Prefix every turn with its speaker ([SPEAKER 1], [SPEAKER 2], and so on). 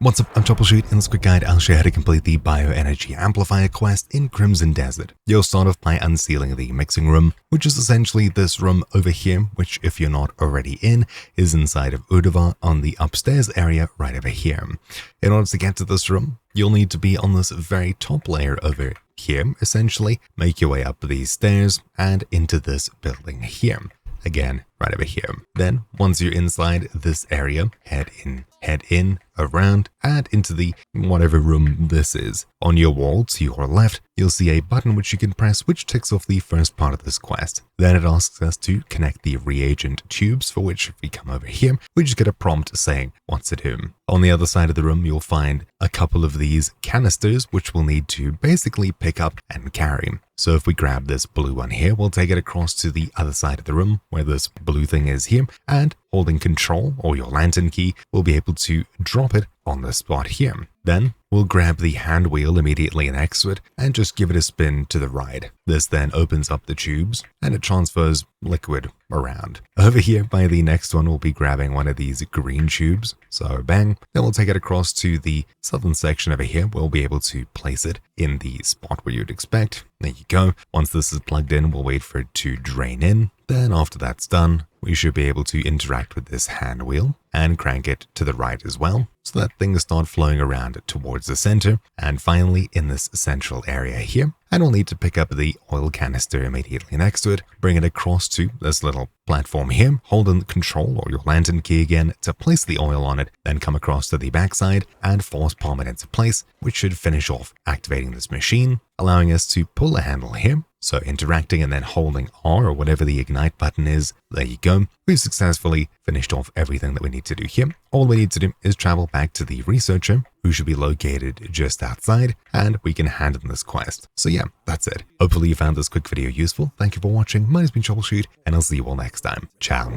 [SPEAKER 1] What's up, I'm Troubleshoot. In this quick guide, I'll show you how to complete the Bioenergy Amplifier quest in Crimson Desert. You'll start off by unsealing the mixing room, which is essentially this room over here, which if you're not already in, is inside of Udavar on the upstairs area right over here. In order to get to this room, you'll need to be on this very top layer over here, essentially. Make your way up these stairs and into this building here. Again, right over here. Then, once you're inside this area, head in, around, and into the whatever room this is. On your wall to your left, you'll see a button which you can press, which ticks off the first part of this quest. Then it asks us to connect the reagent tubes, for which if we come over here, we just get a prompt saying what to do. On the other side of the room, you'll find a couple of these canisters, which we'll need to basically pick up and carry. So if we grab this blue one here, we'll take it across to the other side of the room, where this blue thing is here, and holding control or your lantern key, we'll be able to drop it on the spot here. Then we'll grab the hand wheel immediately next to it and just give it a spin to the right. This then opens up the tubes and it transfers liquid around. Over here by the next one, we'll be grabbing one of these green tubes. So bang, then we'll take it across to the southern section over here. We'll be able to place it in the spot where you'd expect. There you go. Once this is plugged in, we'll wait for it to drain in. Then after that's done, we should be able to interact with this hand wheel and crank it to the right as well, so that things start flowing around towards the center. And finally, in this central area here, and we'll need to pick up the oil canister immediately next to it, bring it across to this little platform here, hold in control or your lantern key again to place the oil on it, then come across to the backside and force palm it into place, which should finish off activating this machine, allowing us to pull the handle here. So interacting and then holding R or whatever the ignite button is, there you go. We've successfully finished off everything that we need to do here. All we need to do is travel back to the researcher, who should be located just outside, and we can hand him this quest. So yeah, that's it. Hopefully you found this quick video useful. Thank you for watching. My name's been Troubleshoot, and I'll see you all next time. Ciao.